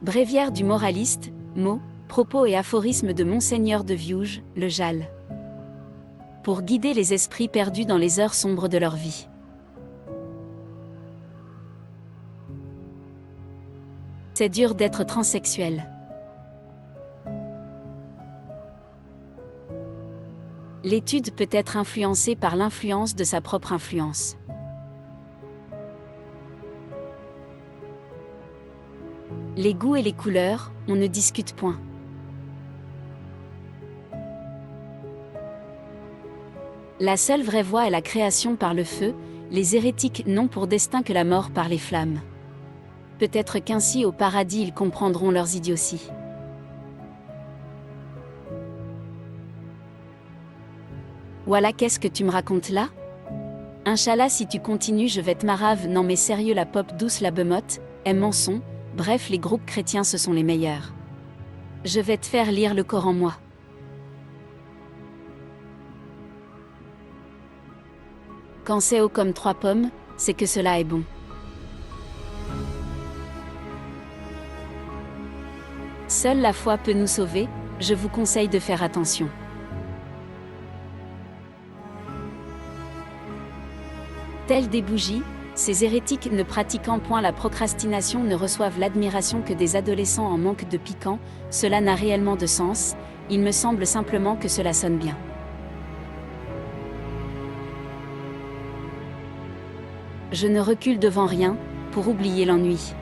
Bréviaire du moraliste, mots, propos et aphorismes de Monseigneur de Viouge, le Jalles. Pour guider les esprits perdus dans les heures sombres de leur vie. C'est dur d'être transsexuel. L'étude peut être influencée par l'influence de sa propre influence. Les goûts et les couleurs, on ne discute point. La seule vraie voie est la création par le feu, les hérétiques n'ont pour destin que la mort par les flammes. Peut-être qu'ainsi au paradis ils comprendront leurs idioties. Voilà qu'est-ce que tu me racontes là? Inch'Allah si tu continues je vais te marave. Non mais sérieux la pop douce la bemote, Manson, bref les groupes chrétiens ce sont les meilleurs. Je vais te faire lire le Coran moi. Quand c'est haut comme 3 pommes, c'est que cela est bon. Seule la foi peut nous sauver, je vous conseille de faire attention. Tels des bougies, ces hérétiques ne pratiquant point la procrastination ne reçoivent l'admiration que des adolescents en manque de piquant, cela n'a réellement de sens, il me semble simplement que cela sonne bien. Je ne recule devant rien, pour oublier l'ennui.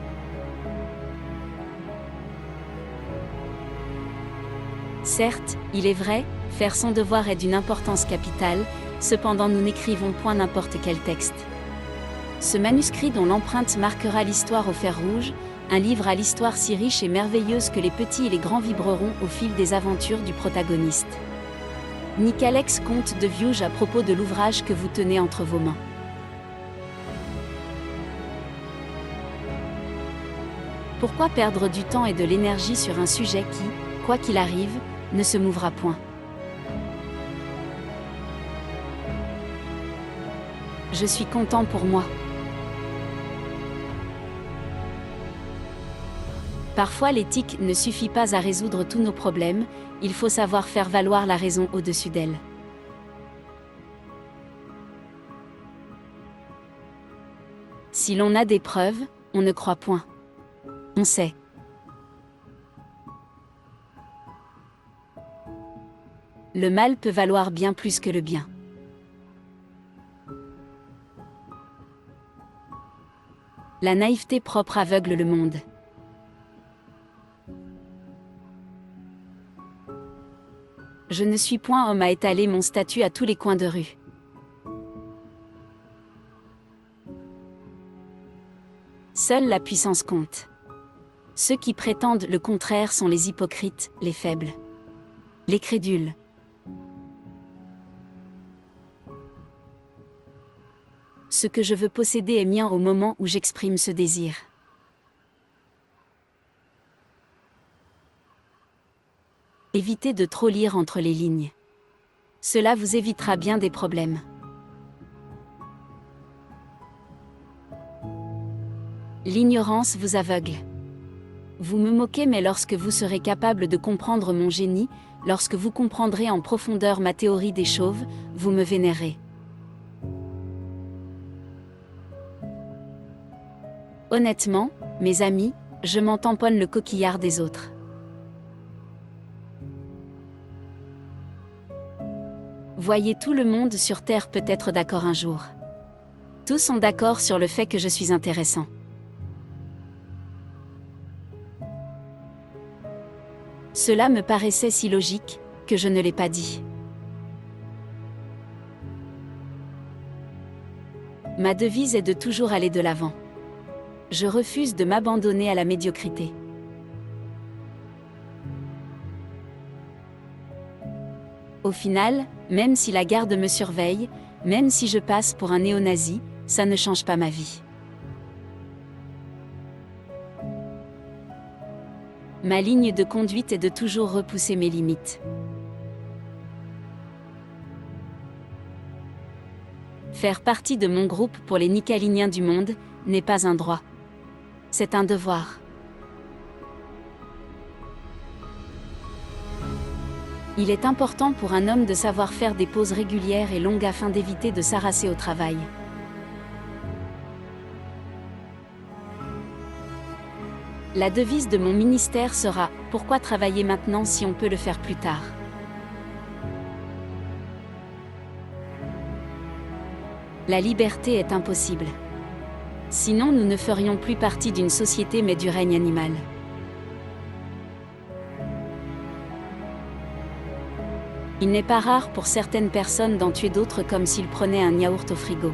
Certes, il est vrai, faire son devoir est d'une importance capitale, cependant nous n'écrivons point n'importe quel texte. Ce manuscrit dont l'empreinte marquera l'histoire au fer rouge, un livre à l'histoire si riche et merveilleuse que les petits et les grands vibreront au fil des aventures du protagoniste. Nicolas comte de Viouge à propos de l'ouvrage que vous tenez entre vos mains. Pourquoi perdre du temps et de l'énergie sur un sujet qui, quoi qu'il arrive, ne se mouvra point? Je suis content pour moi. Parfois l'éthique ne suffit pas à résoudre tous nos problèmes, il faut savoir faire valoir la raison au-dessus d'elle. Si l'on a des preuves, on ne croit point. On sait. Le mal peut valoir bien plus que le bien. La naïveté propre aveugle le monde. Je ne suis point homme à étaler mon statut à tous les coins de rue. Seule la puissance compte. Ceux qui prétendent le contraire sont les hypocrites, les faibles, les crédules. Ce que je veux posséder est mien au moment où j'exprime ce désir. Évitez de trop lire entre les lignes. Cela vous évitera bien des problèmes. L'ignorance vous aveugle. Vous me moquez mais lorsque vous serez capable de comprendre mon génie, lorsque vous comprendrez en profondeur ma théorie des chauves, vous me vénérez. Honnêtement, mes amis, je m'en tamponne le coquillard des autres. Voyez tout le monde sur Terre peut être d'accord un jour. Tous sont d'accord sur le fait que je suis intéressant. Cela me paraissait si logique, que je ne l'ai pas dit. Ma devise est de toujours aller de l'avant. Je refuse de m'abandonner à la médiocrité. Au final, même si la garde me surveille, même si je passe pour un néo-nazi, ça ne change pas ma vie. Ma ligne de conduite est de toujours repousser mes limites. Faire partie de mon groupe pour les nicaliniens du monde n'est pas un droit. C'est un devoir. Il est important pour un homme de savoir faire des pauses régulières et longues afin d'éviter de s'arrasser au travail. La devise de mon ministère sera « Pourquoi travailler maintenant si on peut le faire plus tard ?» La liberté est impossible. Sinon nous ne ferions plus partie d'une société mais du règne animal. Il n'est pas rare pour certaines personnes d'en tuer d'autres comme s'ils prenaient un yaourt au frigo.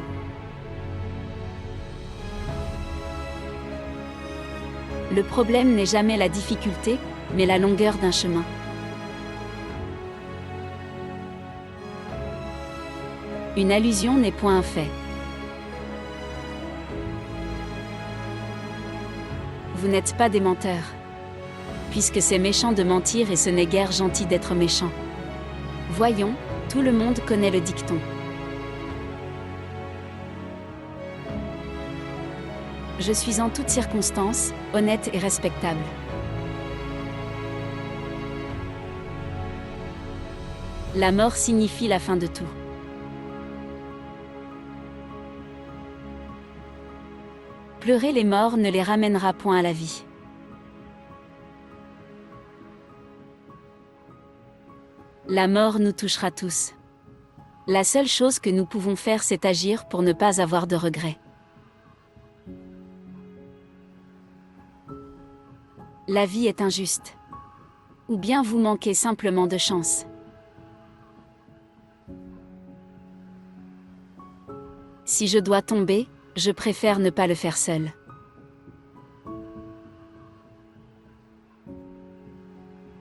Le problème n'est jamais la difficulté, mais la longueur d'un chemin. Une allusion n'est point un fait. Vous n'êtes pas des menteurs. Puisque c'est méchant de mentir et ce n'est guère gentil d'être méchant. Voyons, tout le monde connaît le dicton. Je suis en toutes circonstances, honnête et respectable. La mort signifie la fin de tout. Pleurer les morts ne les ramènera point à la vie. La mort nous touchera tous. La seule chose que nous pouvons faire, c'est agir pour ne pas avoir de regrets. La vie est injuste. Ou bien vous manquez simplement de chance. Si je dois tomber, je préfère ne pas le faire seul.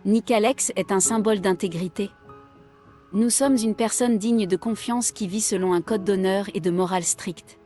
Nick Alex est un symbole d'intégrité. Nous sommes une personne digne de confiance qui vit selon un code d'honneur et de morale stricte.